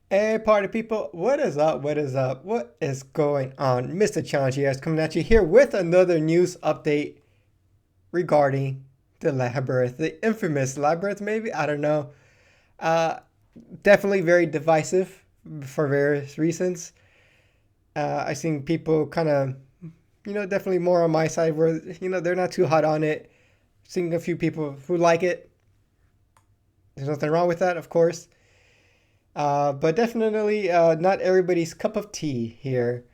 Hey party people, what is up? What is up? What is going on? Mr. Challenge here is coming at you here with another news update regarding the Labyrinth, the infamous Labyrinth maybe? I don't know. Uh, Definitely very divisive for various reasons. I've seen people kind of, definitely more on my side where, they're not too hot on it. Seeing a few people who like it. There's nothing wrong with that, of course. But definitely not everybody's cup of tea here.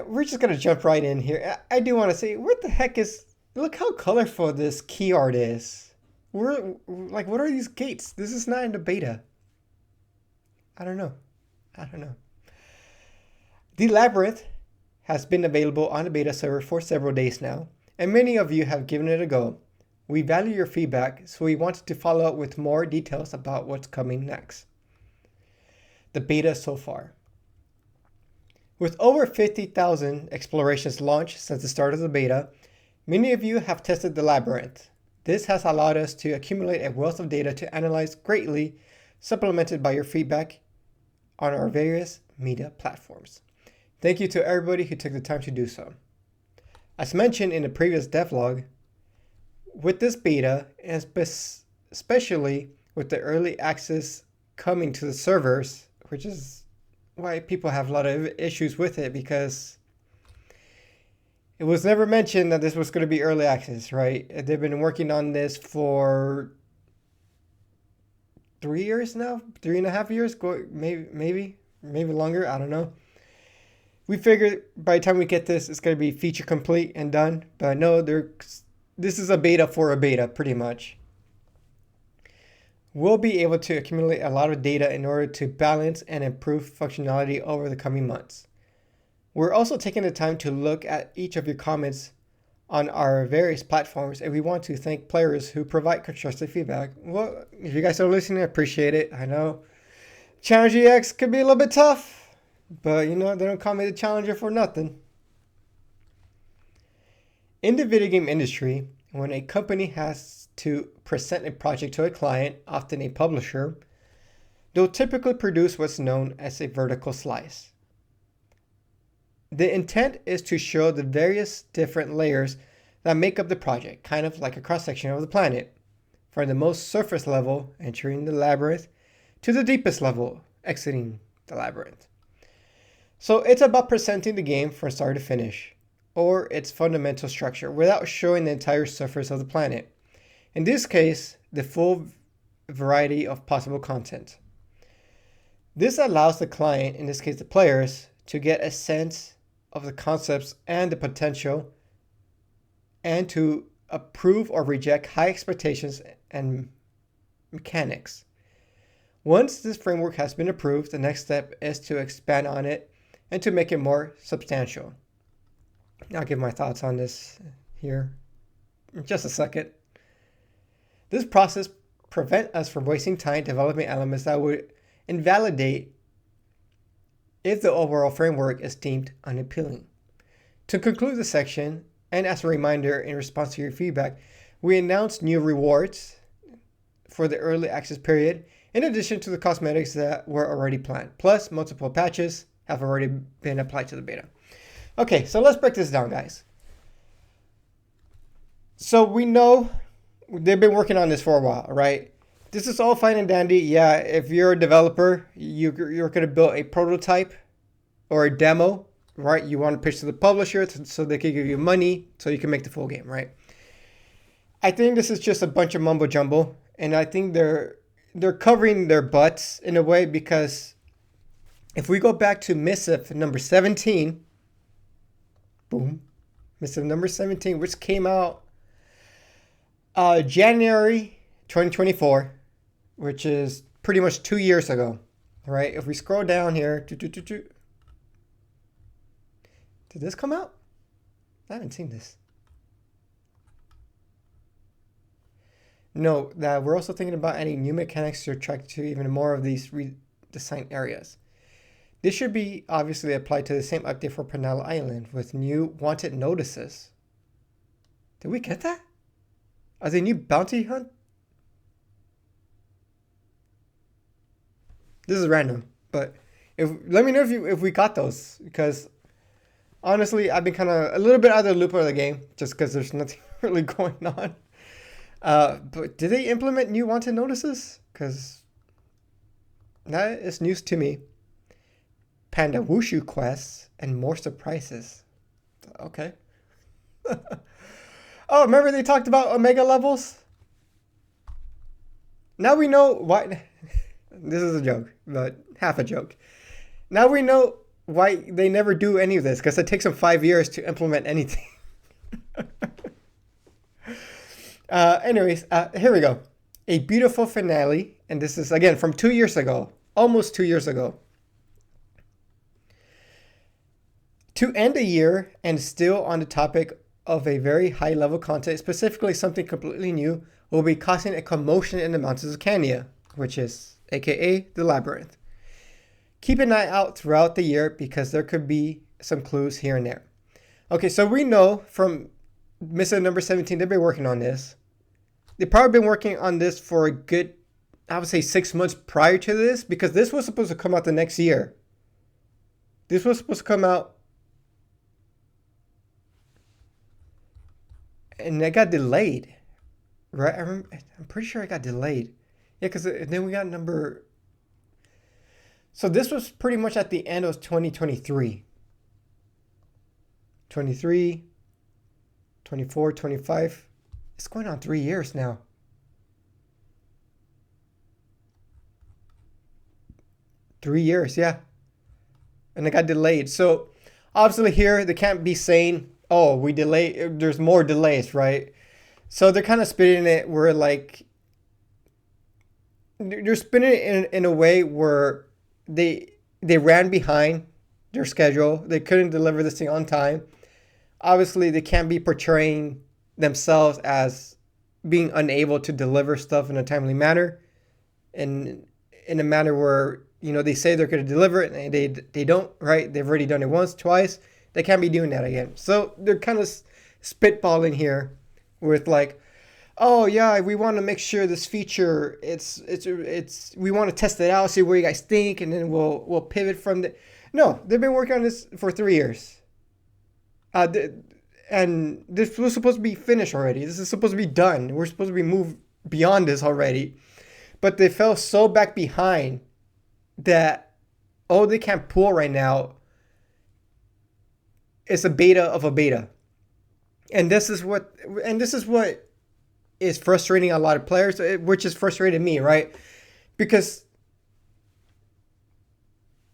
We're just gonna jump right in here. I do want to say, what the heck is? Look how colorful this key art is. We're like, what are these gates? This is not in the beta. I don't know. I don't know. The Labyrinth has been available on the beta server for several days now, and many of you have given it a go. We value your feedback, so we wanted to follow up with more details about what's coming next. The beta so far. With over 50,000 explorations launched since the start of the beta, many of you have tested the Labyrinth. This has allowed us to accumulate a wealth of data to analyze greatly, supplemented by your feedback on our various media platforms. Thank you to everybody who took the time to do so. As mentioned in the previous devlog, with this beta, and especially with the early access coming to the servers, which is why people have a lot of issues with it, because it was never mentioned that this was going to be early access, right? They've been working on this for 3 years now, 3.5 years, maybe longer. I don't know. We figured by the time we get this, it's going to be feature complete and done. But no, this is a beta for a beta, pretty much. We'll be able to accumulate a lot of data in order to balance and improve functionality over the coming months. We're also taking the time to look at each of your comments on our various platforms, and we want to thank players who provide constructive feedback. Well, if you guys are listening, I appreciate it. I know Challenge EX could be a little bit tough, but they don't call me the Challenger for nothing. In the video game industry, when a company has to present a project to a client, often a publisher, they'll typically produce what's known as a vertical slice. The intent is to show the various different layers that make up the project, kind of like a cross-section of the planet, from the most surface level, entering the labyrinth, to the deepest level, exiting the labyrinth. So it's about presenting the game from start to finish, or its fundamental structure, without showing the entire surface of the planet. In this case, the full variety of possible content. This allows the client, in this case the players, to get a sense of the concepts and the potential, and to approve or reject high expectations and mechanics. Once this framework has been approved, the next step is to expand on it and to make it more substantial. I'll give my thoughts on this here in just a second. This process prevents us from wasting time developing elements that would invalidate if the overall framework is deemed unappealing. To conclude the section, and as a reminder in response to your feedback, we announced new rewards for the early access period, in addition to the cosmetics that were already planned. Plus, multiple patches have already been applied to the beta. Okay, so let's break this down, guys. So we know they've been working on this for a while, right? This is all fine and dandy. Yeah, if you're a developer, you're going to build a prototype or a demo, right? You want to pitch to the publisher so they can give you money so you can make the full game, right? I think this is just a bunch of mumbo jumbo, and I think they're covering their butts in a way, because if we go back to missive number 17, boom, missive number 17, which came out January 2024, which is pretty much 2 years ago, right? If we scroll down here, did this come out? I haven't seen this. No, that we're also thinking about adding new mechanics to attract to even more of these redesigned areas. This should be obviously applied to the same update for Penal Island with new wanted notices. Did we get that? Are they new bounty hunt? This is random, but let me know if we got those, because honestly, I've been kind of a little bit out of the loop of the game just because there's nothing really going on. But did they implement new wanted notices? Because that is news to me. Panda Wushu quests and more surprises. Okay. Oh, remember they talked about Omega levels? Now we know why. This is a joke, but half a joke. Now we know why they never do any of this, because it takes them 5 years to implement anything. Anyways, here we go. A beautiful finale, and this is again from 2 years ago, almost 2 years ago. To end a year and still on the topic of a very high level content, specifically something completely new, will be causing a commotion in the mountains of Cania, which is aka the Labyrinth. Keep an eye out throughout the year because there could be some clues here and there. Okay, so we know from Mission number 17, they've been working on this. They've probably been working on this for a good, I would say 6 months prior to this, because this was supposed to come out the next year. This was supposed to come out, and it got delayed, right? I'm pretty sure it got delayed. Yeah, because then we got number... So this was pretty much at the end of 2023. 23, 24, 25. It's going on 3 years now. Three years, yeah. And it got delayed. So obviously here they can't be saying, oh, we delay, there's more delays, right? So they're kind of spinning it where like, they're spinning it in a way where they ran behind their schedule. They couldn't deliver this thing on time. Obviously, they can't be portraying themselves as being unable to deliver stuff in a timely manner, and in a manner where, you know, they say they're going to deliver it and they don't, right? They've already done it once, twice. They can't be doing that again. So they're kind of spitballing here with like, oh yeah, we want to make sure this feature, it's we want to test it out, see what you guys think, and then we'll pivot from the... No, they've been working on this for 3 years. And this was supposed to be finished already. This is supposed to be done. We're supposed to be moved beyond this already. But they fell so back behind that all they can pull right now is a beta of a beta. And this is what is frustrating a lot of players, which has frustrated me, right? Because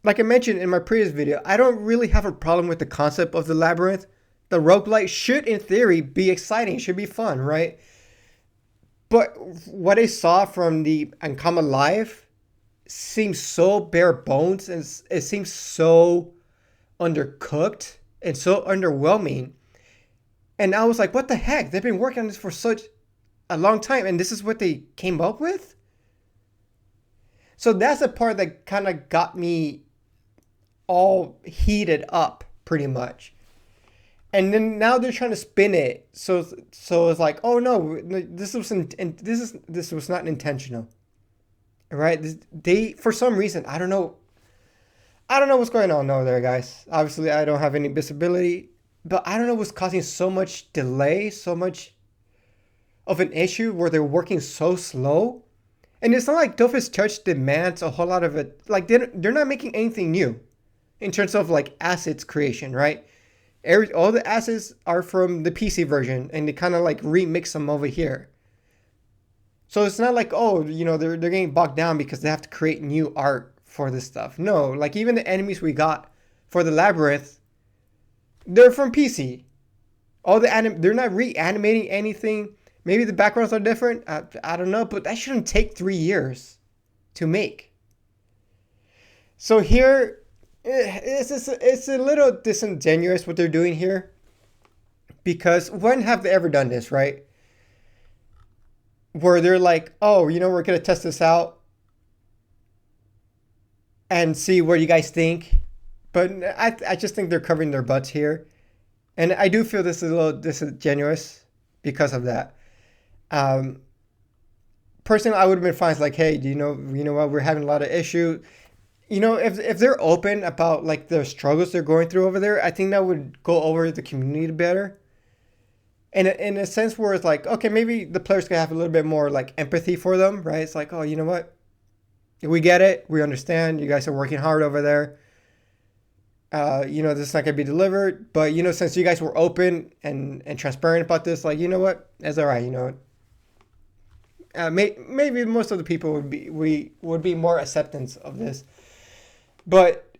like I mentioned in my previous video, I don't really have a problem with the concept of the Labyrinth. The roguelite should, in theory, be exciting, should be fun, right? But what I saw from the Ankama Live seems so bare bones, and it seems so undercooked and so underwhelming. And I was like, what the heck? They've been working on this for such a long time, and this is what they came up with? So that's the part that kind of got me all heated up, pretty much. And then now they're trying to spin it, so it's like, oh no, this was not intentional, right? They, for some reason, I don't know what's going on over there, guys. Obviously, I don't have any visibility, but I don't know what's causing so much delay, so much of an issue where they're working so slow. And it's not like Dofus Church demands a whole lot of it. Like they're not making anything new in terms of like assets creation, right? All the assets are from the PC version, and they kind of like remix them over here. So it's not like, oh, you know, they're getting bogged down because they have to create new art for this stuff. No, like even the enemies we got for the Labyrinth, they're from PC. They're not reanimating anything. Maybe the backgrounds are different. I don't know, but that shouldn't take 3 years to make. So here, it's a little disingenuous what they're doing here, because when have they ever done this, right? Where they're like, oh, you know, we're going to test this out and see what you guys think. But I just think they're covering their butts here. And I do feel this is a little disingenuous because of that. Personally, I would have been fine. It's like, hey, you know what? We're having a lot of issues. if they're open about like the struggles they're going through over there, I think that would go over the community better. And in a sense where it's like, okay, maybe the players can have a little bit more like empathy for them, right? It's like, oh, you know what? We get it. We understand. You guys are working hard over there. This is not gonna be delivered, but since you guys were open and transparent about this, like, you know what? It's all right. Maybe most of the people would be more acceptance of this. But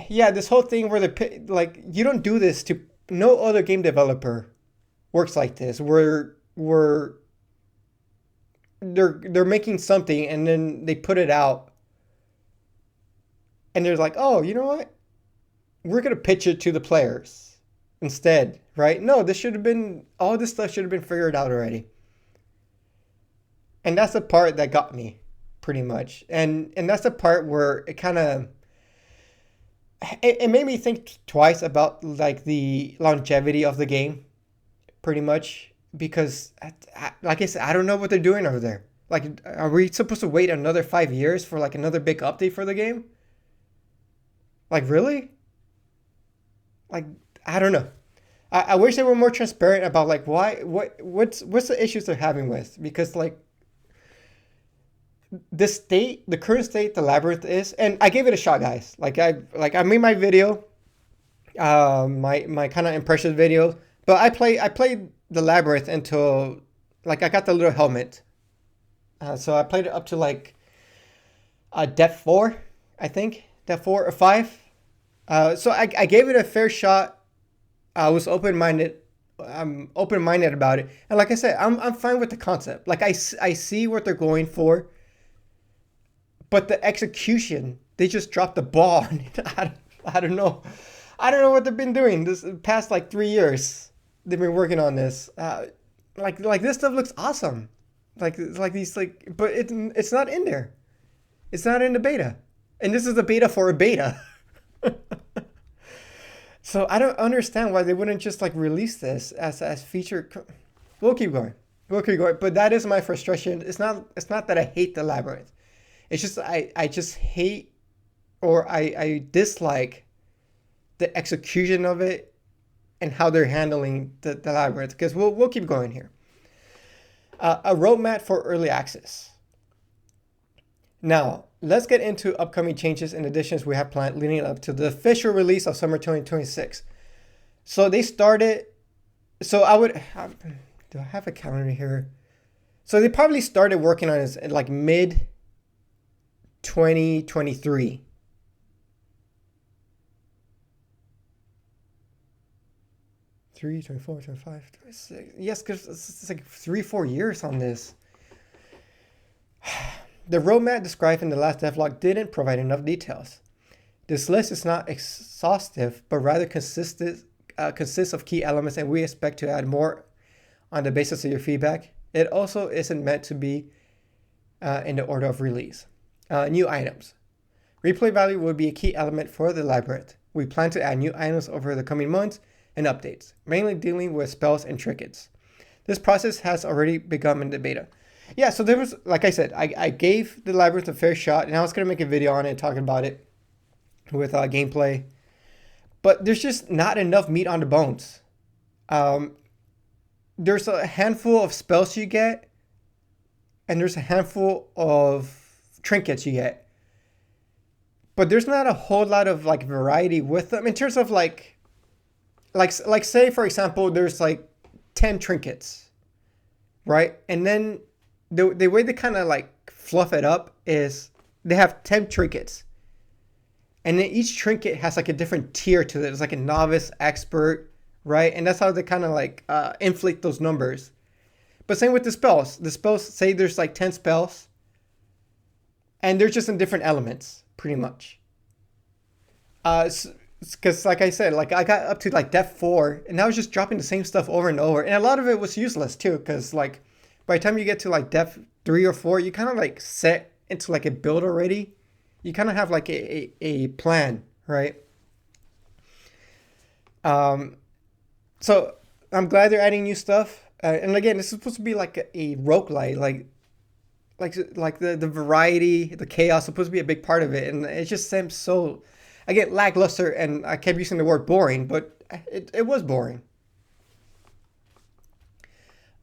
yeah, this whole thing where you don't do this to no other game developer works like this, where they're making something and then they put it out and they're like, oh, you know what? We're gonna pitch it to the players instead, right? No, all this stuff should have been figured out already. And that's the part that got me pretty much. And that's the part where it made me think twice about like the longevity of the game pretty much, because like I said, I don't know what they're doing over there. Like, are we supposed to wait another 5 years for like another big update for the game? Like, really? Like, I don't know. I wish they were more transparent about like what's the issues they're having with, because like the current state the Labyrinth is, and I gave it a shot, guys. I made my video, my kind of impressions video, but I played the Labyrinth until like I got the little helmet. So I played it up to like depth 4, I think. Depth 4 or 5. So I gave it a fair shot. I was open-minded. I'm open-minded about it. And like I said, I'm fine with the concept. Like I see what they're going for. But the execution, they just dropped the ball. I don't know. I don't know what they've been doing this past like 3 years. They've been working on this. Like this stuff looks awesome. But it's not in there. It's not in the beta, and this is the beta for a beta. So I don't understand why they wouldn't just like release this as feature. We'll keep going. But that is my frustration. It's not that I hate the Labyrinth. It's just I just hate, or I dislike the execution of it and how they're handling the Labyrinth. Because we'll keep going here. A roadmap for early access. Now, let's get into upcoming changes and additions we have planned leading up to the official release of summer 2026. So they started. So do I have a calendar here? So they probably started working on this in like mid 2023. Three, 24, 25, 26. Yes, because it's like 3-4 years on this. The roadmap described in the last devlog didn't provide enough details. This list is not exhaustive, but rather consists of key elements, and we expect to add more on the basis of your feedback. It also isn't meant to be in the order of release. New items. Replay value will be a key element for the Labyrinth. We plan to add new items over the coming months and updates, mainly dealing with spells and trinkets. This process has already begun in the beta. Yeah, so there was, like I said, I gave the Labyrinth a fair shot, and I was going to make a video on it talking about it with gameplay. But there's just not enough meat on the bones. There's a handful of spells you get, and there's a handful of trinkets you get. But there's not a whole lot of like variety with them in terms of like say for example, there's like 10 trinkets, right? And then the way they kind of like fluff it up is they have 10 trinkets, and then each trinket has like a different tier to it. It's like a novice, expert, right? And that's how they kind of like inflate those numbers. But same with the spells. The spells, say there's like 10 spells, and they're just in different elements, pretty much. Because like I said, like I got up to like depth 4, and I was just dropping the same stuff over and over, and a lot of it was useless too. Because like by the time you get to like depth 3 or 4, you kind of like set into like a build already. You kind of have like a plan, right? So I'm glad they're adding new stuff. And again, this is supposed to be like a roguelite, like the variety, the chaos supposed to be a big part of it, and it just seems so, again, lackluster. And I kept using the word boring, but it was boring.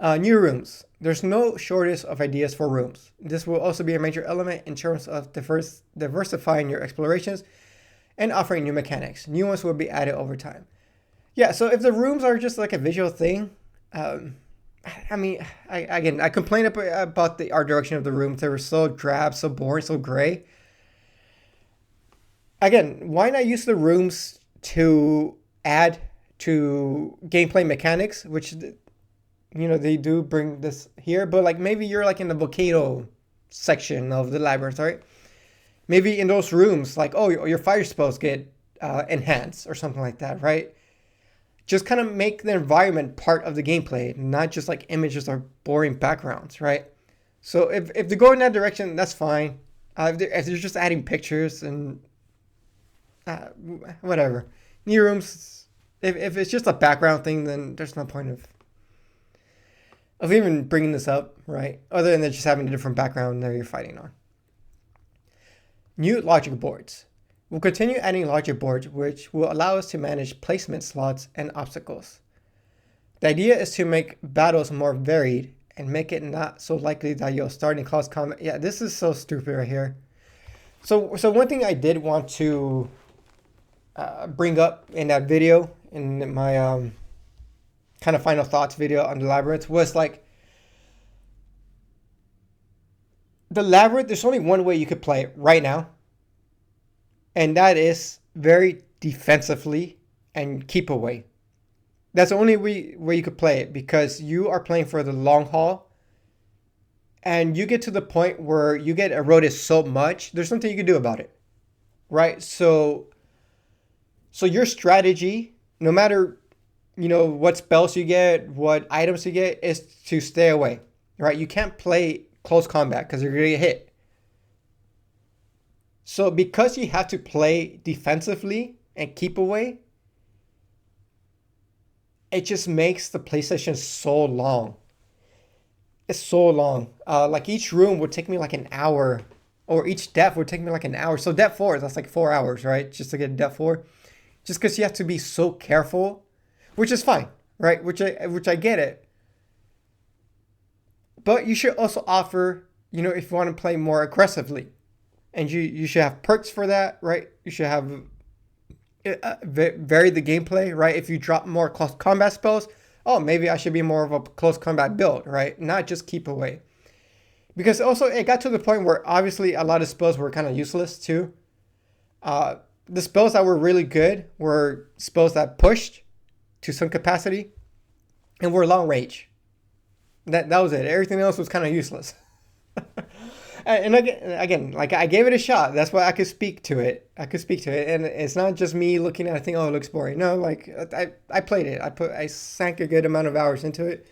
New rooms. There's no shortage of ideas for rooms. This will also be a major element in terms of diversifying your explorations and offering new mechanics. New ones will be added over time. Yeah, so if the rooms are just like a visual thing, I mean, I complained about the art direction of the rooms. They were so drab, so boring, so gray. Again, why not use the rooms to add to gameplay mechanics, which, you know, they do bring this here, but like maybe you're like in the volcano section of the labyrinth, right? Maybe in those rooms, like, oh, your fire spells get enhanced or something like that, right? Just kind of make the environment part of the gameplay, not just like images or boring backgrounds, right? So if they go in that direction, that's fine. If they're just adding pictures and whatever. New rooms, if it's just a background thing, then there's no point of even bringing this up, right? Other than just having a different background that you're fighting on. New logic boards. We'll continue adding logic boards, which will allow us to manage placement slots and obstacles. The idea is to make battles more varied and make it not so likely that you'll start in close combat. Yeah, this is so stupid right here. So one thing I did want to bring up in that video, in my kind of final thoughts video on the Labyrinth, was like, the Labyrinth, there's only one way you could play it right now, and that is very defensively and keep away. That's the only way you could play it, because you are playing for the long haul, and you get to the point where you get eroded so much, there's nothing you can do about it, right? So your strategy, no matter, you know, what spells you get, what items you get, is to stay away, right? You can't play close combat because you're going to get hit. So because you have to play defensively and keep away, it just makes the play session so long. It's so long. Like each room would take me like an hour, or each depth would take me like an hour. So depth 4, that's like 4 hours, right? Just to get depth 4. Just because you have to be so careful, which is fine, right? Which I get it. But you should also offer, you know, if you want to play more aggressively, and you should have perks for that, right? You should have vary the gameplay, right? If you drop more close combat spells, oh, maybe I should be more of a close combat build, right? Not just keep away. Because also it got to the point where obviously a lot of spells were kind of useless too. The spells that were really good were spells that pushed to some capacity and were long range. That was it. Everything else was kind of useless. And again, like, I gave it a shot. That's why I could speak to it. And it's not just me looking at it thinking, oh, it looks boring. No, like, I played it. I sank a good amount of hours into it.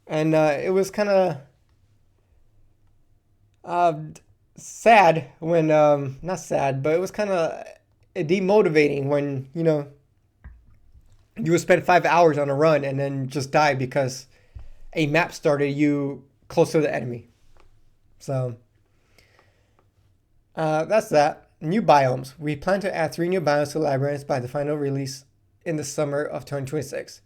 And it was kind of sad when, not sad, but it was kind of demotivating when, you know, you would spend 5 hours on a run and then just die because a map started you close to the enemy. So that's that. New biomes. We plan to add 3 new biomes to Labyrinth by the final release in the summer of 2026.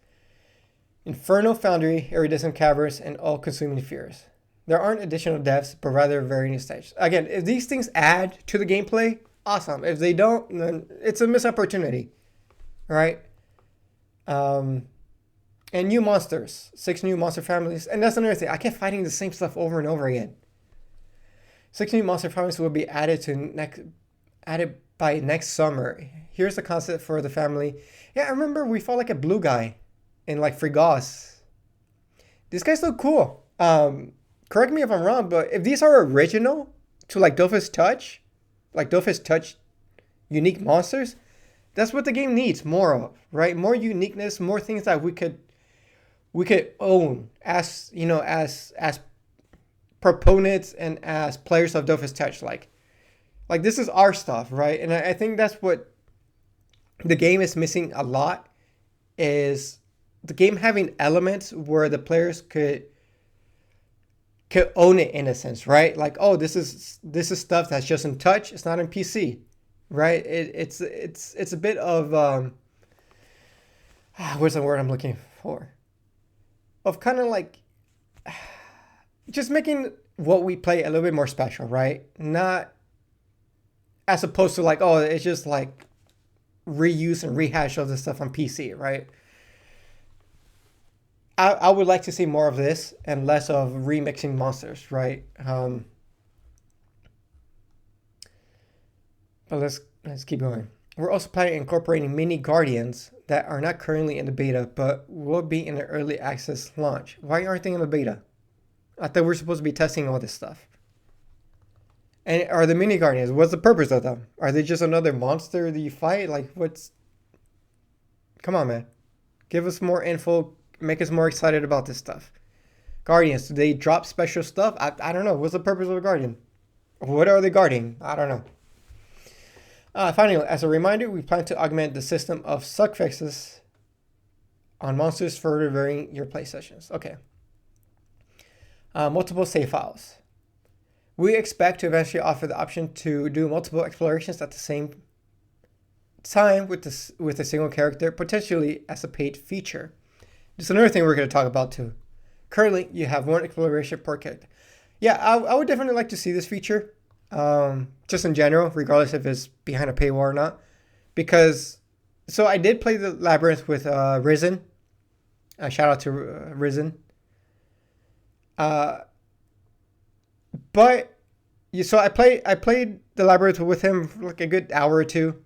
Inferno Foundry, Iridescent Caverns, and All-Consuming Fears. There aren't additional depths, but rather varying stages. Again, if these things add to the gameplay, awesome. If they don't, then it's a missed opportunity. All right? And new monsters. 6 new monster families. And that's another thing. I kept fighting the same stuff over and over again. 6 new monster families will be added by next summer. Here's the concept for the family. Yeah, I remember we fought like a blue guy in like Frigos. These guys look cool. Correct me if I'm wrong, but if these are original to like Dofus Touch, like Dofus Touch unique monsters, that's what the game needs more of, right? More uniqueness, more things that we could own as, you know, as proponents and as players of Dofus Touch. Like this is our stuff, right? And I think that's what the game is missing a lot, is the game having elements where the players could could own it in a sense, right? Like, oh, this is stuff that's just in touch. It's not in PC, right? It's a bit of what's the word I'm looking for? Of kind of like just making what we play a little bit more special, right? Not as opposed to like, oh, it's just like reuse and rehash of the stuff on PC, right? I would like to see more of this and less of remixing monsters, right? But let's keep going. We're also planning on incorporating mini guardians that are not currently in the beta, but will be in the early access launch. Why aren't they in the beta? I thought we're supposed to be testing all this stuff. And are the mini guardians? What's the purpose of them? Are they just another monster that you fight? Like, what's? Come on, man. Give us more info. Make us more excited about this stuff. Guardians, do they drop special stuff? I don't know. What's the purpose of a guardian? What are they guarding? I don't know. Finally, as a reminder, we plan to augment the system of suck fixes on monsters further varying your play sessions. Okay. Multiple save files. We expect to eventually offer the option to do multiple explorations at the same time with a single character, potentially as a paid feature. Just another thing we're going to talk about too. Currently, you have one exploration per character. Yeah, I would definitely like to see this feature, just in general, regardless if it's behind a paywall or not. Because, so I did play the Labyrinth with Risen. Shout out to Risen. But so I played the Labyrinth with him for like a good hour or two,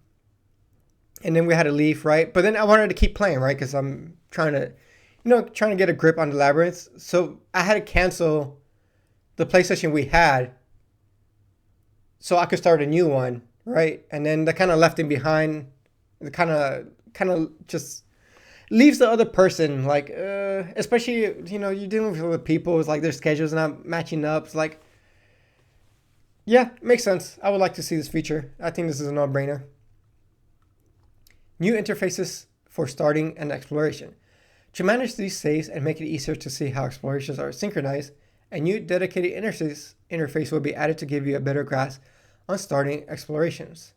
and then we had to leave, right? But then I wanted to keep playing, right? Because I'm trying to get a grip on the Labyrinth. So I had to cancel the PlayStation we had so I could start a new one, right? And then that kind of left him behind. It kind of just leaves the other person like, especially, you're dealing with other people. It's like their schedules not matching up. It's like, yeah, makes sense. I would like to see this feature. I think this is a no-brainer. New interfaces for starting an exploration. To manage these saves and make it easier to see how explorations are synchronized, a new dedicated interface will be added to give you a better grasp on starting explorations.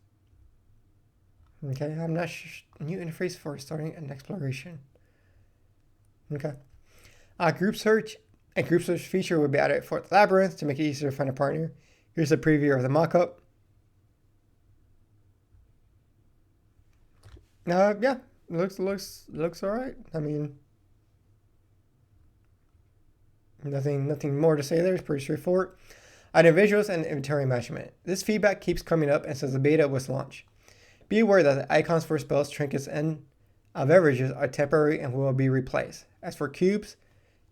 Okay, I'm not sure. New interface for starting an exploration. Okay. Group search. A group search feature will be added for the Labyrinth to make it easier to find a partner. Here's a preview of the mock-up. Yeah, looks all right. I mean, nothing more to say there. It's pretty straightforward. Item visuals and inventory management. This feedback keeps coming up and since the beta was launched. Be aware that the icons for spells, trinkets, and beverages are temporary and will be replaced. As for cubes,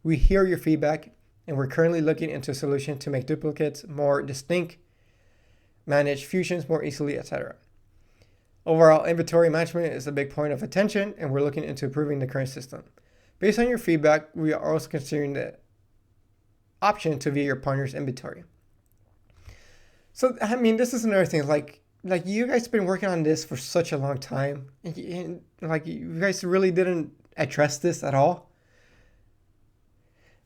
we hear your feedback and we're currently looking into a solution to make duplicates more distinct, manage fusions more easily, etc. Overall, inventory management is a big point of attention and we're looking into improving the current system. Based on your feedback, we are also considering the option to view your partner's inventory. So, I mean, this is another thing, like you guys have been working on this for such a long time, and like you guys really didn't address this at all.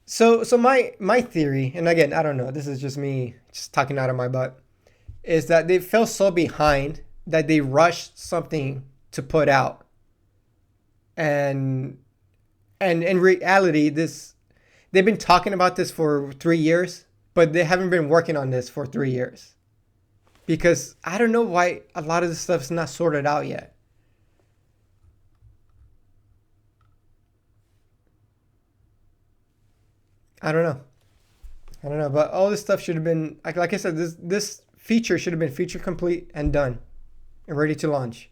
So my theory, and again, I don't know, this is just me just talking out of my butt, is that they fell so behind that they rushed something to put out, and in reality, they've been talking about this for 3 years, but they haven't been working on this for 3 years. Because I don't know why a lot of this stuff is not sorted out yet. I don't know, but all this stuff should have been, like I said, this feature should have been feature complete and done and ready to launch.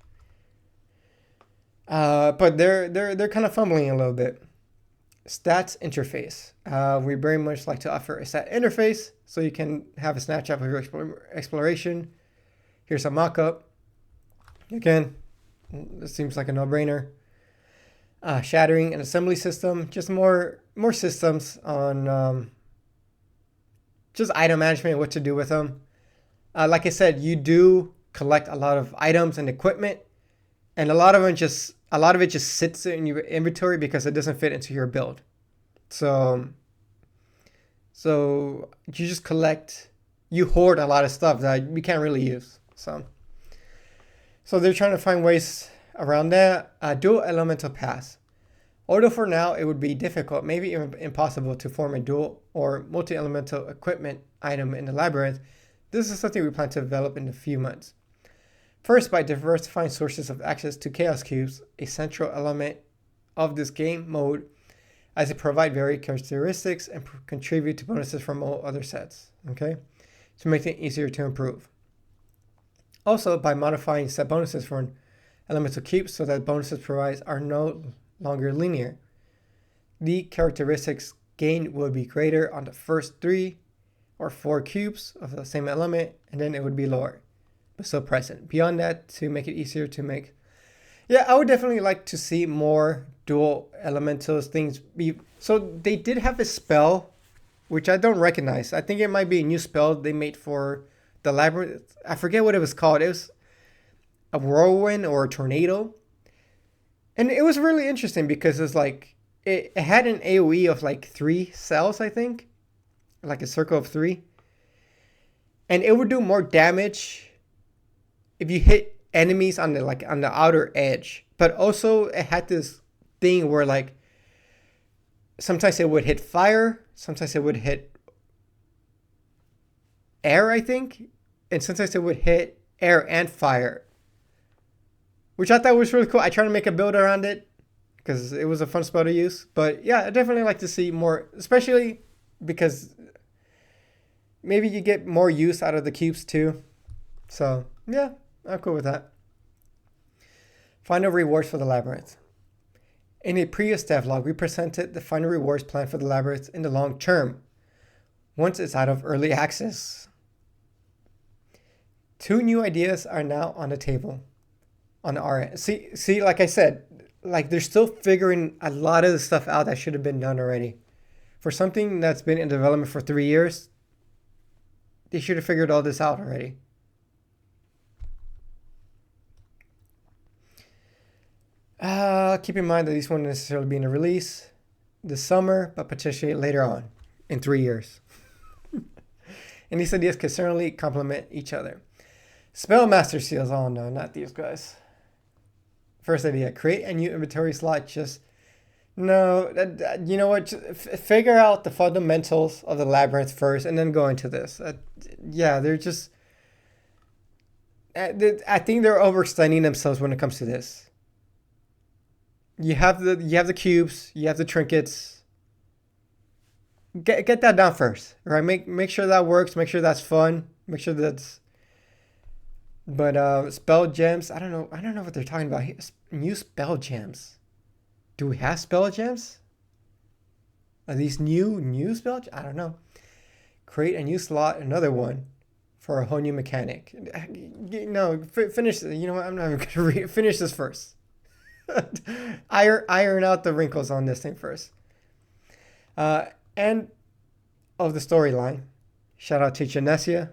But they're kind of fumbling a little bit. Stats interface. We very much like to offer a stat interface so you can have a snapshot of your exploration. Here's a mock-up. Again, this seems like a no-brainer. Shattering and assembly system. Just more systems on just item management and what to do with them. Like I said, you do collect a lot of items and equipment, and a lot of it just sits in your inventory because it doesn't fit into your build. So So you just collect, you hoard a lot of stuff that you can't really use. So they're trying to find ways around that. Dual elemental paths. Although for now it would be difficult, maybe even impossible to form a dual or multi-elemental equipment item in the labyrinth, this is something we plan to develop in a few months. First, by diversifying sources of access to Chaos Cubes, a central element of this game mode, as it provides varied characteristics and contribute to bonuses from all other sets, okay? To make it easier to improve. Also, by modifying set bonuses for elemental cubes so that bonuses provided are no longer linear. The characteristics gained would be greater on the first 3 or 4 cubes of the same element, and then it would be lower, but still present. Beyond that, to make it easier to make. Yeah, I would definitely like to see more dual elementals things be. So they did have a spell, which I don't recognize. I think it might be a new spell they made for the Labyrinth. I forget what it was called. It was a whirlwind or a tornado. And it was really interesting because it's like, it had an AoE of like 3 cells, I think. Like a circle of 3. And it would do more damage if you hit enemies on the outer edge. But also it had this thing where like, sometimes it would hit fire, sometimes it would hit air, I think. And sometimes it would hit air and fire, which I thought was really cool. I tried to make a build around it because it was a fun spell to use. But yeah, I definitely like to see more, especially because maybe you get more use out of the cubes too. So yeah, I'm cool with that. Final rewards for the Labyrinth. In a previous devlog, we presented the final rewards plan for the Labyrinth in the long term, once it's out of early access. 2 new ideas are now on the table. On our end. See, like I said, like they're still figuring a lot of the stuff out that should have been done already. For something that's been in development for 3 years, they should have figured all this out already. Keep in mind that these won't necessarily be in a release this summer, but potentially later on in 3 years. And these ideas can certainly complement each other. Spellmaster seals. Oh no, not these guys. First idea, create a new inventory slot. Just no, you know what? Figure out the fundamentals of the Labyrinth first, and then go into this. Yeah, they're just. I think they're overextending themselves when it comes to this. You have the cubes, you have the trinkets. Get that down first, right? Make sure that works. Make sure that's fun. Make sure that's. But spell gems, I don't know what they're talking about here. New spell gems. Do we have spell gems? Are these new spell gems? I don't know. Create a new slot, another one for a whole new mechanic. No, finish. You know what? I'm not even gonna finish this first. Iron out the wrinkles on this thing first. And of the storyline. Shout out to Genesia.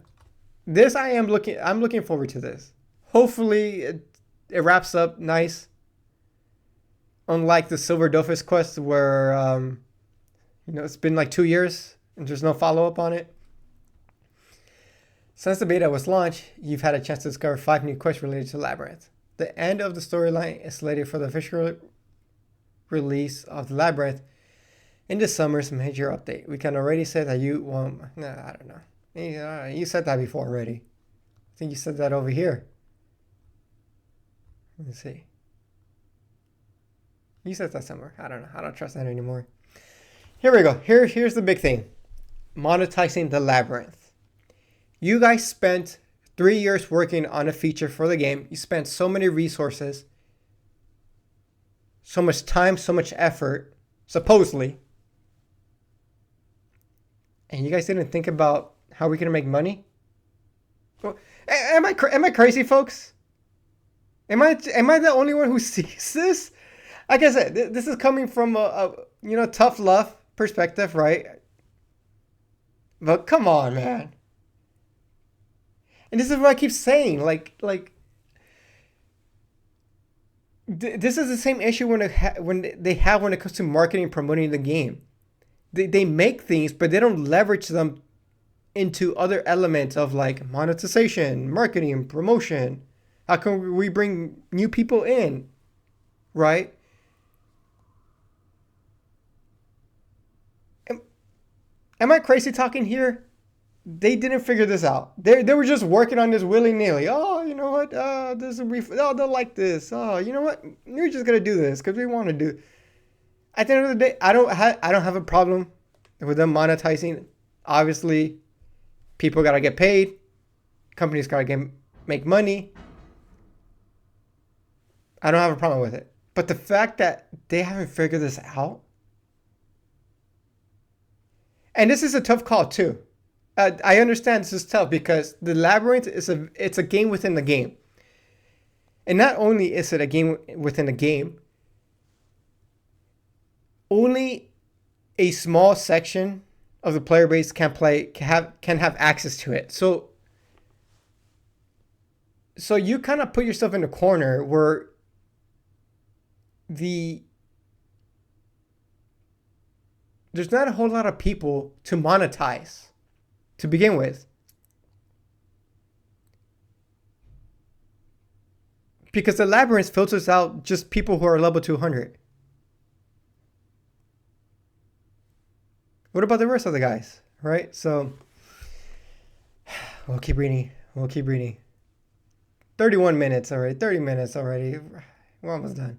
I'm looking forward to this. Hopefully it wraps up nice. Unlike the Silver Dolphus quest where it's been like 2 years and there's no follow-up on it. Since the beta was launched, you've had a chance to discover 5 new quests related to Labyrinth. The end of the storyline is slated for the official release of the Labyrinth in the summer's major update. We can already say that I don't know. You said that before already. I think you said that over here. Let me see. You said that somewhere. I don't know. I don't trust that anymore. Here we go. Here's the big thing. Monetizing the Labyrinth. You guys spent 3 years working on a feature for the game. You spent so many resources, so much time, so much effort, supposedly. And you guys didn't think about how we can make money? Well, am I crazy, folks? Am I the only one who sees this? Like I said, this is coming from a tough love perspective, right? But come on, man. And this is what I keep saying, this is the same issue when it comes to marketing and promoting the game. they make things, but they don't leverage them into other elements of like monetization, marketing, promotion. How can we bring new people in, right? Am I crazy talking here? They didn't figure this out. They were just working on this willy-nilly. Oh, you know what? This will be. Oh, they'll like this. Oh, you know what? We're just gonna do this because we want to do. At the end of the day, I don't have a problem with them monetizing. Obviously, people gotta get paid. Companies gotta make money. I don't have a problem with it. But the fact that they haven't figured this out, and this is a tough call too. I understand this is tough because the Labyrinth it's a game within the game. And not only is it a game within the game, only a small section of the player base can have access to it. So you kind of put yourself in a corner where there's not a whole lot of people to monetize to begin with. Because the Labyrinth filters out just people who are level 200. What about the rest of the guys, right? So, we'll keep reading. 31 minutes already. 30 minutes already. We're almost done.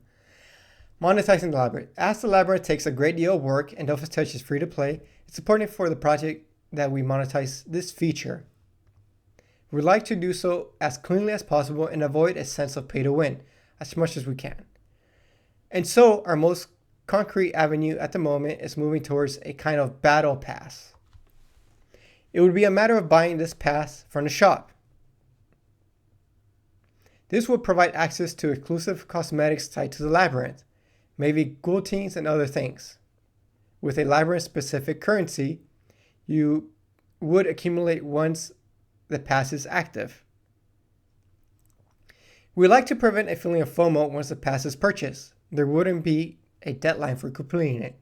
Monetizing the Labyrinth. As the Labyrinth takes a great deal of work and Delphi's Touch is free to play, it's important for the project that we monetize this feature. We'd like to do so as cleanly as possible and avoid a sense of pay to win as much as we can. And so our most concrete avenue at the moment is moving towards a kind of battle pass. It would be a matter of buying this pass from the shop. This would provide access to exclusive cosmetics tied to the Labyrinth, maybe gold teams and other things. With a Labyrinth specific currency, you would accumulate once the pass is active. We like to prevent a feeling of FOMO once the pass is purchased. There wouldn't be a deadline for completing it.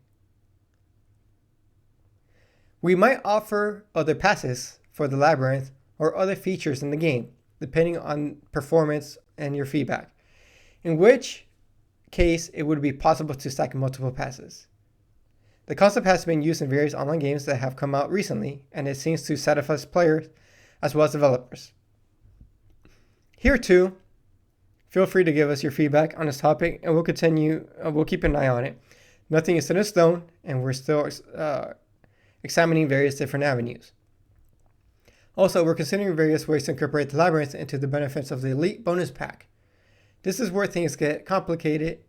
We might offer other passes for the Labyrinth or other features in the game, depending on performance and your feedback, in which case it would be possible to stack multiple passes. The concept has been used in various online games that have come out recently, and it seems to satisfy players as well as developers. Here too, feel free to give us your feedback on this topic, and we'll keep an eye on it. Nothing is set in stone, and we're still examining various different avenues. Also, we're considering various ways to incorporate the Labyrinth into the benefits of the Elite bonus pack. This is where things get complicated,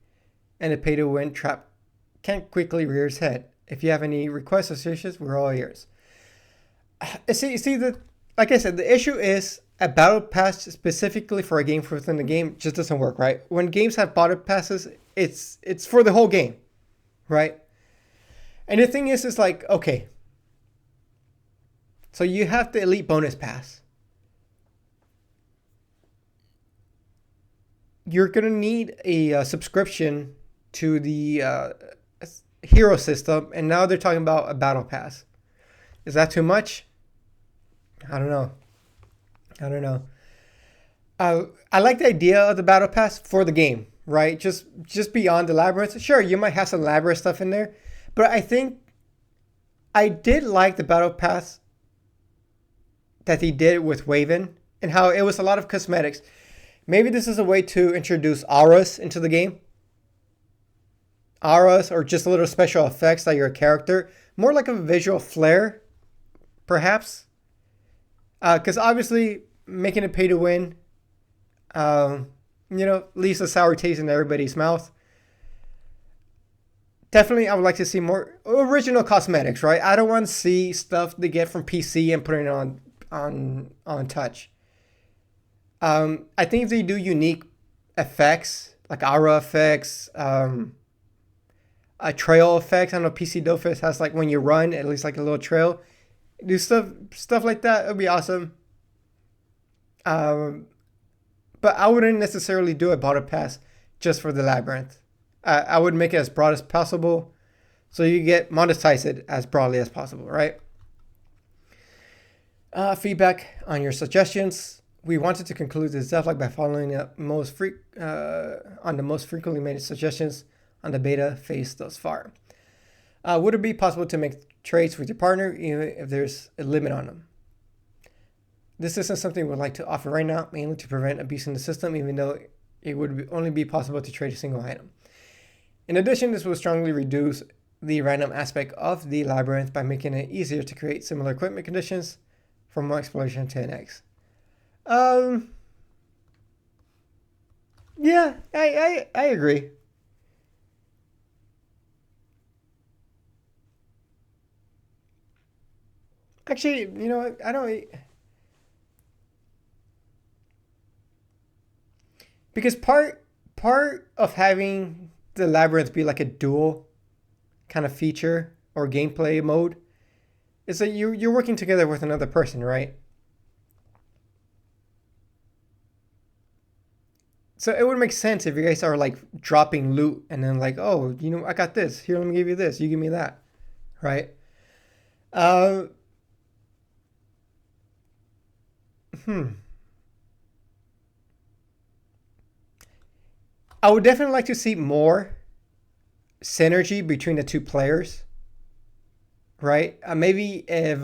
and the pay-to-win trap can quickly rear its head. If you have any requests or suggestions, we're all ears. Like I said, the issue is a battle pass specifically for a game within the game just doesn't work, right? When games have battle passes, it's for the whole game, right? And the thing is like, okay, so you have the Elite bonus pass. You're gonna need a subscription to the hero system, and now they're talking about a battle pass. Is that too much? I don't know. I like the idea of the battle pass for the game, right? Just beyond the Labyrinth. Sure, you might have some Labyrinth stuff in there, but I think I did like the battle pass that he did with Waven and how it was a lot of cosmetics. Maybe this is a way to introduce auras into the game. Auras or just little special effects that your character, more like a visual flair, perhaps. Because obviously making it pay to win, leaves a sour taste in everybody's mouth. Definitely, I would like to see more original cosmetics, right? I don't want to see stuff they get from PC and putting it on touch. I think if they do unique effects, like aura effects, a trail effect. I don't know, PC Dofus has like when you run, at least like a little trail. Do stuff like that. It would be awesome. But I wouldn't necessarily do a battle pass just for the Labyrinth. I would make it as broad as possible So you get monetize it as broadly as possible, right? Feedback on your suggestions. We wanted to conclude this devlog by following up on the most frequently made suggestions on the beta phase thus far. Would it be possible to make trades with your partner even if there's a limit on them? This isn't something we'd like to offer right now, mainly to prevent abusing the system, even though it would only be possible to trade a single item. In addition, this will strongly reduce the random aspect of the Labyrinth by making it easier to create similar equipment conditions from one exploration to the next. Yeah, I agree. Actually, you know what? I don't... Because part of having the Labyrinth be like a dual kind of feature or gameplay mode is that you're working together with another person, right? So it would make sense if you guys are like dropping loot and then like, oh, you know, I got this. Here, let me give you this. You give me that, right? Uh, I would definitely like to see more synergy between the two players, right? Maybe if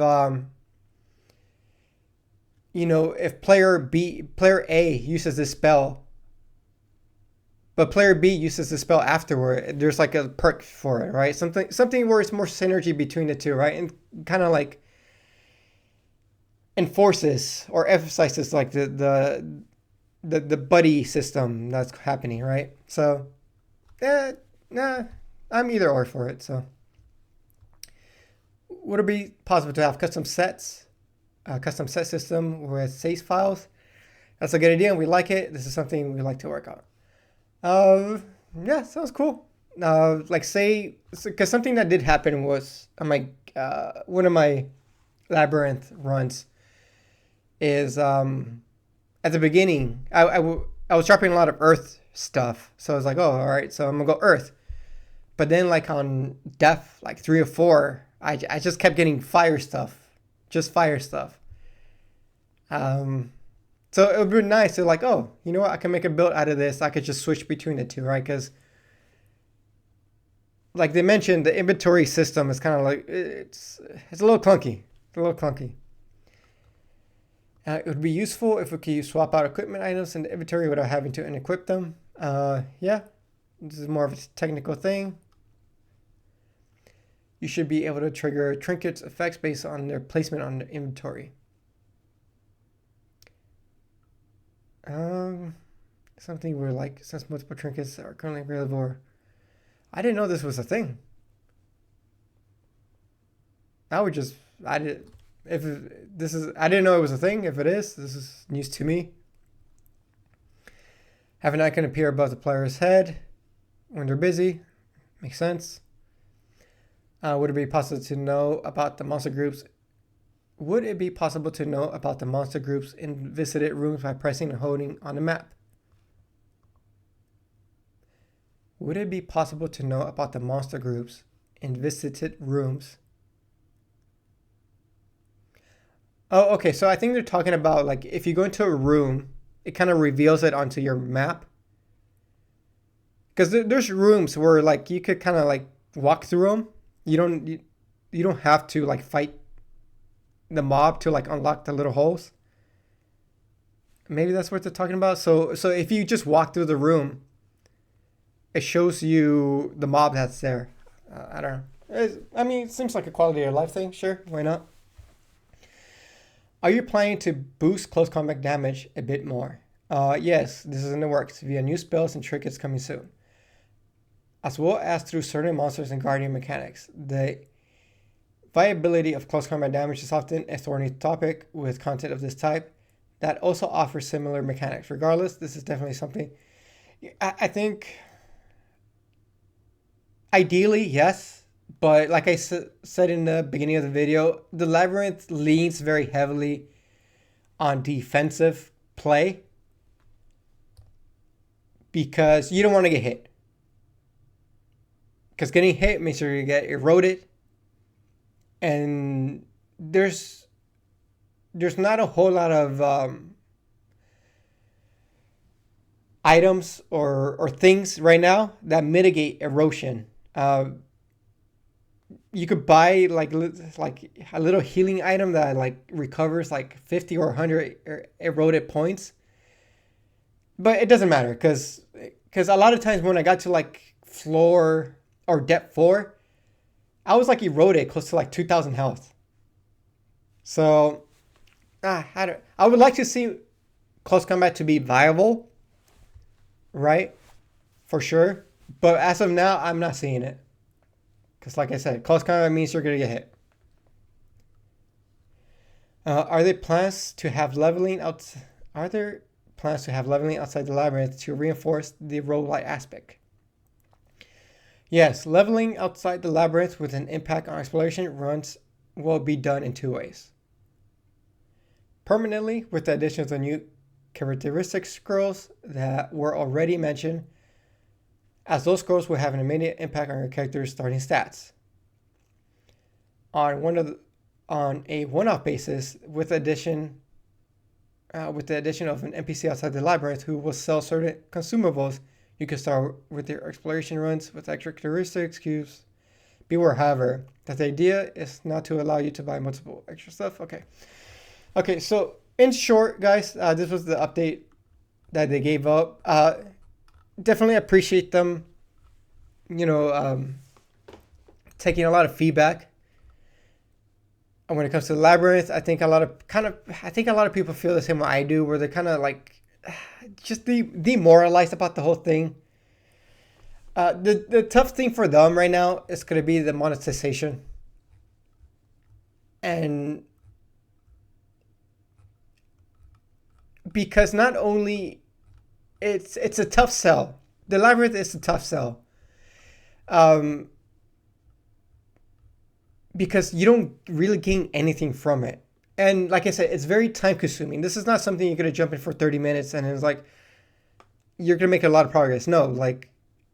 you know, if player A uses this spell, but player B uses the spell afterward, there's like a perk for it, right? Something where it's more synergy between the two, right? And kind of like enforces or emphasizes like the buddy system that's happening, right? So, nah, I'm either or for it. So, would it be possible to have custom sets, a custom set system with save files? That's a good idea, and we like it. This is something we like to work on. Yeah, sounds cool. Like say, because something that did happen was on my one of my Labyrinth runs is at the beginning I was dropping a lot of Earth stuff, so I was like, oh, all right, so I'm gonna go Earth. But then like on Death like 3 or 4, I just kept getting fire stuff, just fire stuff. So it would be nice to like, oh, you know what? I can make a build out of this. I could just switch between the two, right? Because like they mentioned, the inventory system is kind of like, it's a little clunky. It's a little clunky. It would be useful if we could swap out equipment items in the inventory without having to unequip them. Yeah, this is more of a technical thing. You should be able to trigger trinkets effects based on their placement on the inventory. Something where like since multiple trinkets are currently available. I didn't know this was a thing. I didn't know it was a thing. If it is, this is news to me. Have an icon appear above the player's head when they're busy. Makes sense. Would it be possible to know about the monster groups? Would it be possible to know about the monster groups in visited rooms by pressing and holding on the map? Would it be possible to know about the monster groups in visited rooms? Oh, okay. So I think they're talking about like if you go into a room, it kind of reveals it onto your map. Because there's rooms where like you could kind of like walk through them. You don't have to like fight the mob to like unlock the little holes. Maybe that's what they're talking about. So if you just walk through the room, it shows you the mob that's there. I don't know. I mean, it seems like a quality of life thing. Sure, why not? Are you planning to boost close combat damage a bit more? Yes, this is in the works via new spells and trinkets coming soon, as well as through certain monsters and guardian mechanics. The viability of close combat damage is often a thorny topic with content of this type that also offers similar mechanics. Regardless, this is definitely something I think ideally, yes, but like I said in the beginning of the video, the Labyrinth leans very heavily on defensive play because you don't want to get hit. because getting hit means you're gonna get eroded, and there's not a whole lot of items or things right now that mitigate erosion. You could buy like a little healing item that like recovers like 50 or 100 eroded points, but it doesn't matter because a lot of times when I got to like floor or depth 4, I was like eroded close to like 2,000 health. So I would like to see close combat to be viable, right? For sure. But as of now, I'm not seeing it. Because like I said, close combat means you're going to get hit. Are there plans to have leveling out? Are there plans to have leveling outside the labyrinth to reinforce the roguelike aspect? Yes, leveling outside the labyrinth with an impact on exploration runs will be done in 2 ways. Permanently, with the addition of the new characteristic scrolls that were already mentioned, as those scrolls will have an immediate impact on your character's starting stats. On a one-off basis, with the addition of an NPC outside the labyrinth who will sell certain consumables, you can start with your exploration runs with extra characteristics cubes. Beware, however, that the idea is not to allow you to buy multiple extra stuff. Okay, so in short, guys, this was the update that they gave up. Definitely appreciate them, taking a lot of feedback. And when it comes to the labyrinth, I think a lot of people feel the same way I do, where they're kind of like just demoralized about the whole thing. The tough thing for them right now is going to be the monetization, and because not only it's a tough sell. The labyrinth is a tough sell. Because you don't really gain anything from it. And like I said, it's very time consuming. This is not something you're going to jump in for 30 minutes and it's like, you're going to make a lot of progress. No, like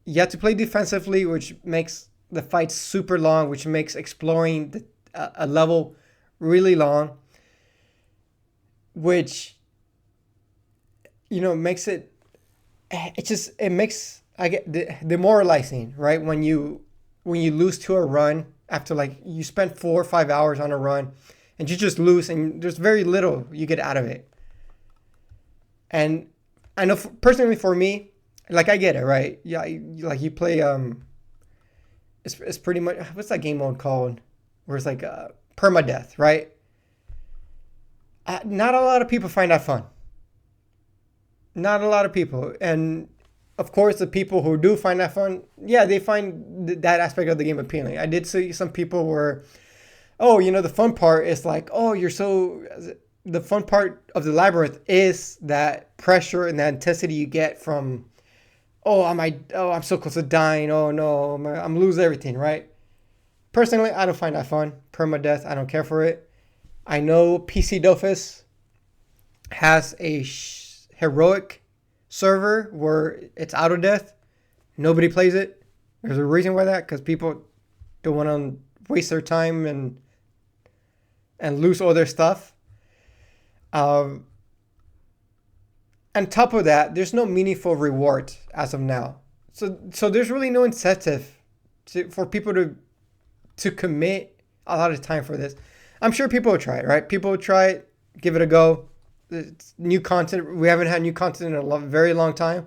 you have to play defensively, which makes the fight super long, which makes exploring a level really long, which, makes it makes I get demoralizing, right? When you lose to a run after like you spent 4 or 5 hours on a run and you just lose and there's very little you get out of it. And I know personally for me, like I get it, right? Yeah, like you play it's pretty much, what's that game mode called where it's like permadeath, right? Not a lot of people find that fun. Not a lot of people. And of course, the people who do find that fun, yeah, they find that aspect of the game appealing. I did see some people where, the fun part is like, the fun part of the labyrinth is that pressure and that intensity you get from, I'm so close to dying. Oh no, I'm losing everything, right? Personally, I don't find that fun. Permadeath, I don't care for it. I know PC Dofus has a heroic server where it's auto death. Nobody plays it. There's a reason why that, because people don't want to waste their time and lose all their stuff. On top of that, there's no meaningful reward as of now. So there's really no incentive for people to commit a lot of time for this. I'm sure people will try it, right? People will try it, give it a go. It's new content. We haven't had new content in a very long time,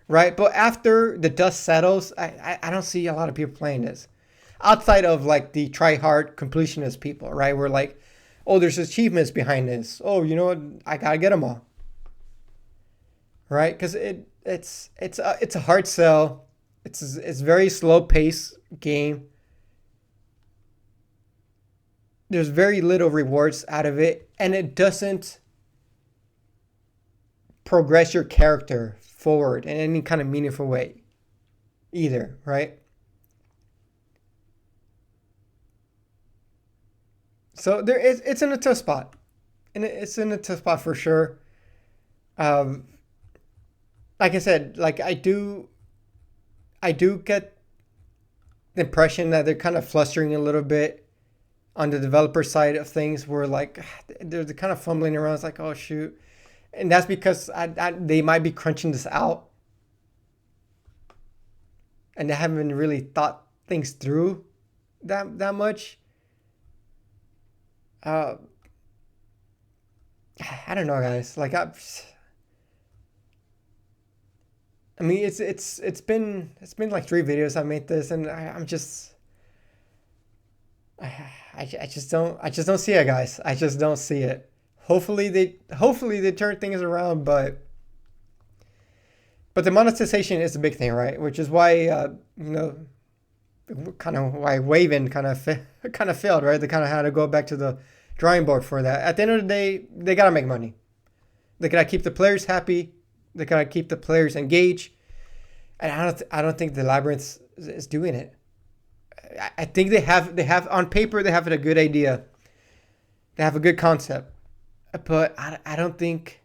right? But after the dust settles, I don't see a lot of people playing this. Outside of like the try-hard completionist people, right? We're like, there's achievements behind this. Oh, you know what? I gotta get them all, right? Because it's a hard sell. It's very slow-paced game. There's very little rewards out of it, and it doesn't progress your character forward in any kind of meaningful way either, right? So it's in a tough spot, and it's in a tough spot for sure. Like I said, like I do get the impression that they're kind of flustering a little bit on the developer side of things, where like they're kind of fumbling around. It's like, oh shoot, and that's because they might be crunching this out, and they haven't really thought things through that much. Uh, I don't know, guys. Like I mean, it's been like 3 videos I made this, and I'm just I just don't see it, guys. I just don't see it. Hopefully they turn things around, but the monetization is a big thing, right? Which is why kind of why Waven kind of failed, right? They kind of had to go back to the drawing board for that. At the end of the day, they gotta make money. They gotta keep the players happy. They gotta keep the players engaged. And I don't think the Labyrinth is doing it. I think they have on paper they have a good idea. They have a good concept, but I don't think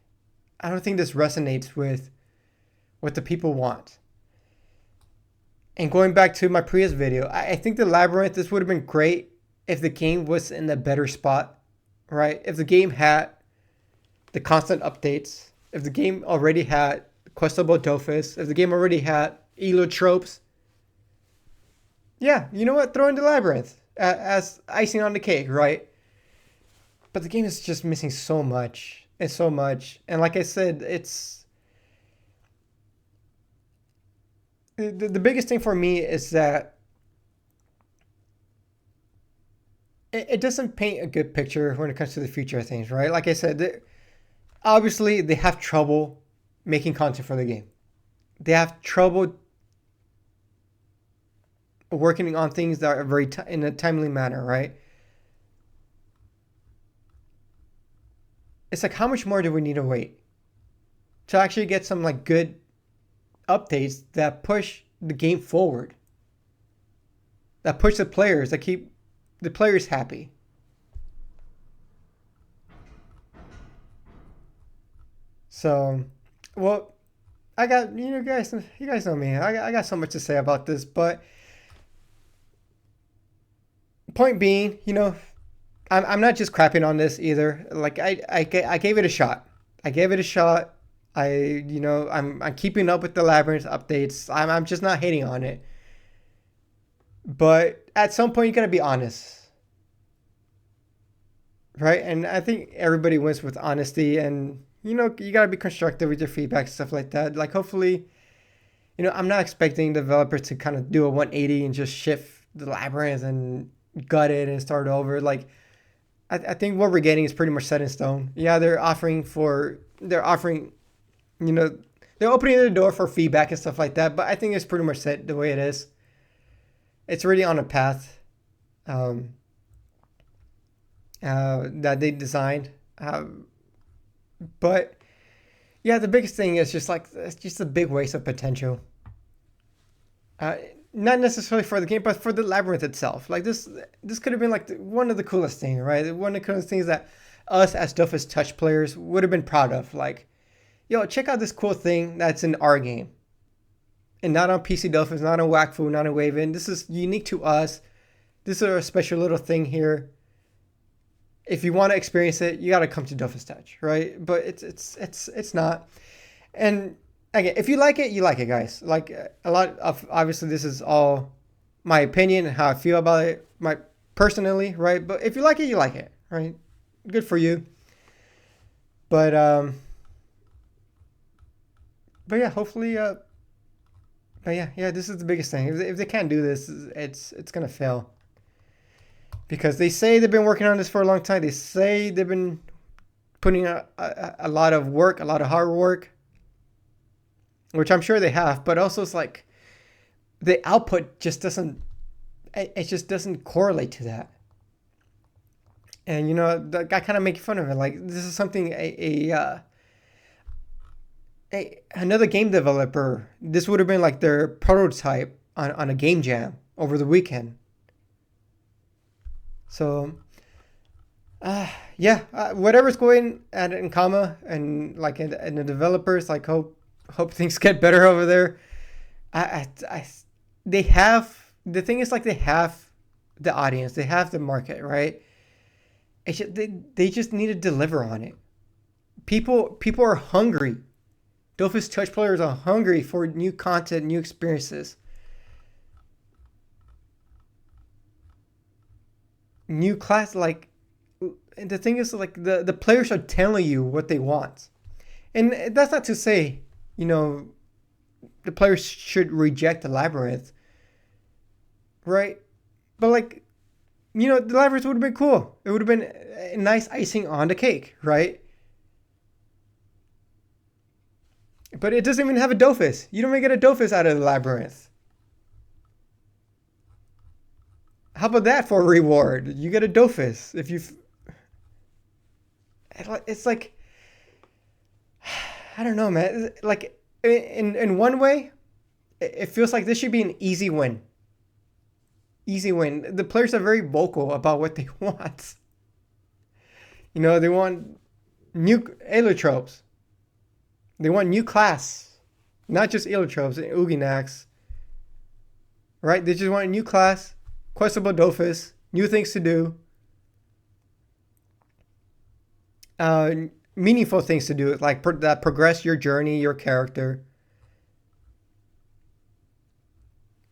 this resonates with what the people want. And going back to my previous video, I think the Labyrinth, this would have been great if the game was in a better spot, right? If the game had the constant updates, if the game already had questable Dofus, if the game already had elo tropes, yeah, you know what? Throw in the Labyrinth as icing on the cake, right? But the game is just missing so much and so much. And like I said, it's the biggest thing for me is that it doesn't paint a good picture when it comes to the future of things, right? Like I said, obviously they have trouble making content for the game. They have trouble working on things that are very in a timely manner, right? It's like, how much more do we need to wait to actually get some like good updates that push the game forward, that push the players, that keep the players happy? So, well, I got, you guys know me. I got so much to say about this, but point being, I'm not just crapping on this either. Like I gave it a shot. I gave it a shot. I'm keeping up with the Labyrinth updates. I'm just not hating on it. But at some point you gotta be honest, right? And I think everybody wins with honesty, and you gotta be constructive with your feedback and stuff like that. Like hopefully, I'm not expecting developers to kind of do a 180 and just shift the Labyrinth and gut it and start over. Like I think what we're getting is pretty much set in stone. Yeah, they're offering, they're opening the door for feedback and stuff like that. But I think it's pretty much set the way it is. It's already on a path that they designed. But yeah, the biggest thing is just like, it's just a big waste of potential. Not necessarily for the game, but for the Labyrinth itself. Like this could have been like one of the coolest things, right? One of the coolest things that us as Dofus Touch players would have been proud of. Like, yo, check out this cool thing that's in our game, and not on PC Dofus, not on Whackfu, not on Waven. This is unique to us. This is a special little thing here. If you want to experience it, you got to come to Dofus Touch, right? But it's not. And again, if you like it, you like it, guys. Like a lot of, obviously this is all my opinion and how I feel about it, personally, right? But if you like it, you like it, right? Good for you. But yeah, hopefully, but yeah, this is the biggest thing. If they can't do this, it's gonna fail. Because they say they've been working on this for a long time. They say they've been putting a lot of work, a lot of hard work, which I'm sure they have. But also, it's like the output just doesn't. It just doesn't correlate to that. And I kind of make fun of it. Like, this is something another game developer. This would have been like their prototype on a game jam over the weekend. So, whatever's going at in Kama and like in the developers, like hope things get better over there. They have the thing is, like, they have the audience, they have the market, right? It's just, they just need to deliver on it. People are hungry. Dofus Touch players are hungry for new content, new experiences, new class. Like, and the thing is, like, the players are telling you what they want, and that's not to say, you know, the players should reject the Labyrinth, right? But, like, you know, the Labyrinth would have been cool. It would have been a nice icing on the cake, right? But it doesn't even have a Dofus. You don't even get a Dofus out of the Labyrinth. How about that for a reward? You get a Dofus if you. It's like, I don't know, man. Like, in one way, it feels like this should be an easy win. Easy win. The players are very vocal about what they want. You know, they want new Alotropes. They want new class. Not just Alotropes and Uginax. Right? They just want a new class, questable Dofus, new things to do. Meaningful things to do, like that progress your journey, your character.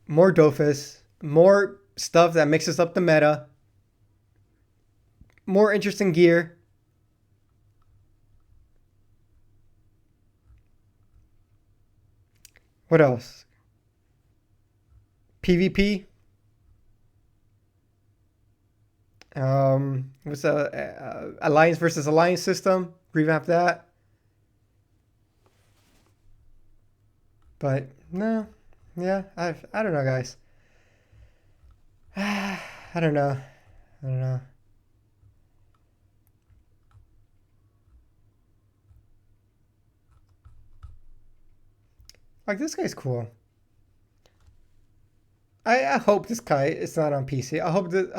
More Dofus, more stuff that mixes up the meta, more interesting gear. What else? PvP. What's a alliance versus alliance system? Revamp that. But no, yeah, I don't know, guys. I don't know. I don't know. Like, this guy's cool. I hope this guy is not on PC. I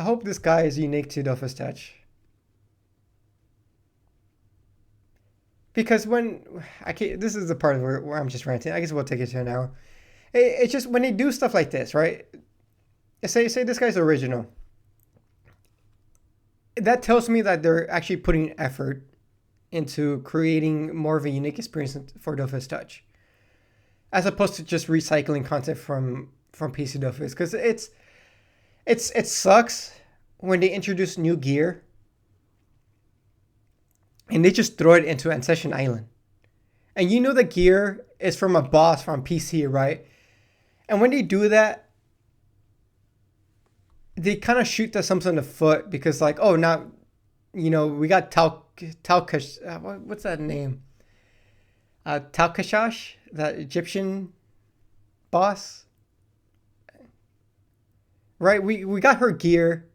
hope this guy is unique to Dofus Touch. Because this is the part where I'm just ranting. I guess we'll take it to an hour. It's just when they do stuff like this, right? Say this guy's original. That tells me that they're actually putting effort into creating more of a unique experience for Dofus Touch, as opposed to just recycling content from PC Dofus. Because it sucks when they introduce new gear and they just throw it into Ancestion Island. And you know the gear is from a boss from PC, right? And when they do that, they kind of shoot themselves in the foot because, like, oh, now, you know, we got Talkash. What's that name? Talkashash, that Egyptian boss. Right? We got her gear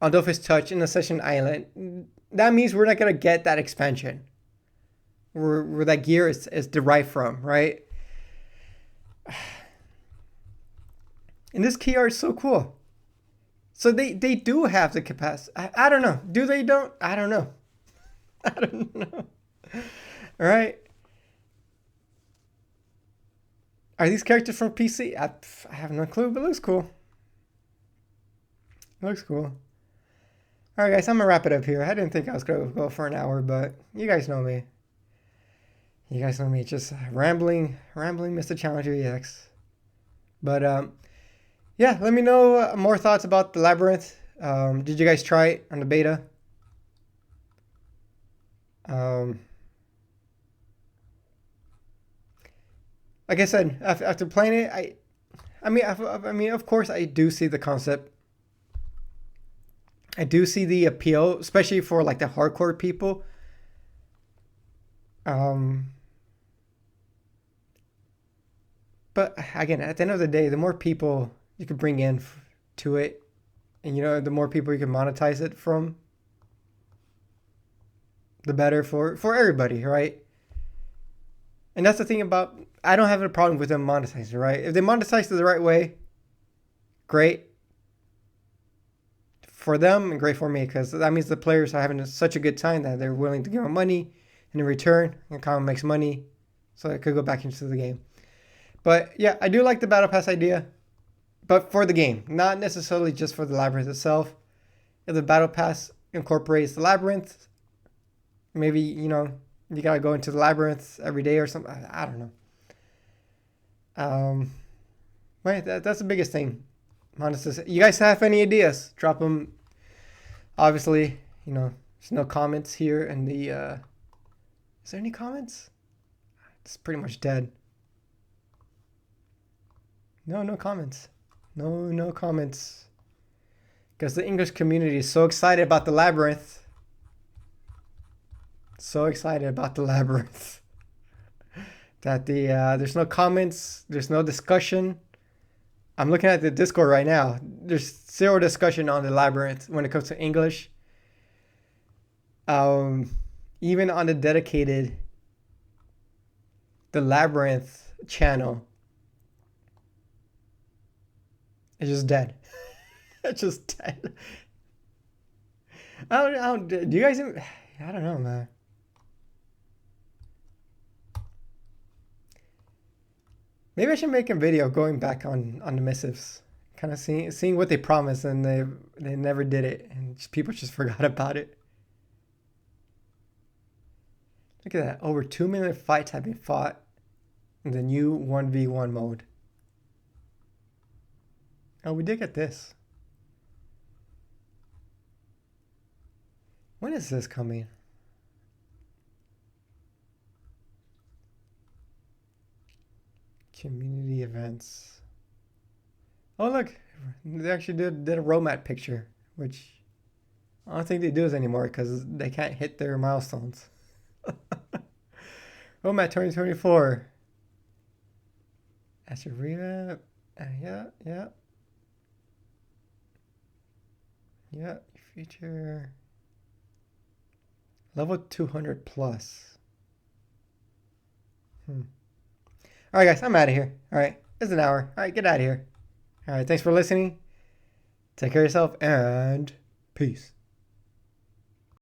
on Dofus Touch in Ancestion Island. That means we're not going to get that expansion where that gear is derived from, right? And this key art is so cool. So they do have the capacity. I don't know. Do they don't? I don't know. I don't know. All right. Are these characters from PC? I have no clue, but it looks cool. It looks cool. All right, guys, I'm going to wrap it up here. I didn't think I was going to go for an hour, but you guys know me. You guys know me. Just rambling Mr. Challenger EX. But, yeah, let me know more thoughts about the Labyrinth. Did you guys try it on the beta? Like I said, after playing it, I mean, of course, I do see the concept. I do see the appeal, especially for, like, the hardcore people. But again, at the end of the day, the more people you can bring in to it, and, you know, the more people you can monetize it from, the better for everybody, right? And that's the thing about, I don't have a problem with them monetizing, right? If they monetize it the right way, great for them and great for me, because that means the players are having such a good time that they're willing to give them money, and in return, and Common makes money, so it could go back into the game. But yeah, I do like the Battle Pass idea. but for the game, not necessarily just for the Labyrinth itself. If the Battle Pass incorporates the Labyrinth, maybe, you know, you gotta go into the Labyrinth every day or something. I don't know. Right, that's the biggest thing. Honestly, you guys have any ideas? Drop them. Obviously, you know, there's no comments here in the. Is there any comments? It's pretty much dead. No comments. No comments. Because the English community is so excited about the Labyrinth. So excited about the Labyrinth. That there's no comments. There's no discussion. I'm looking at the Discord right now. There's zero discussion on the Labyrinth when it comes to English. Even on the dedicated the Labyrinth channel, it's just dead. It's just dead. I don't, do you guys even, I don't know, man. Maybe I should make a video going back on the missives, kind of seeing what they promised and they never did it, and people just forgot about it. Look at that, over 2 million fights have been fought in the new 1v1 mode. Oh, we did get this. When is this coming? Community events. Oh look, they actually did a roadmap picture, which I don't think they do this anymore because they can't hit their milestones. Roadmap 2024. That's your revamp. Yeah. Feature level 200 plus. All right, guys, I'm out of here. All right, it's an hour. All right, get out of here. All right, thanks for listening. Take care of yourself and peace.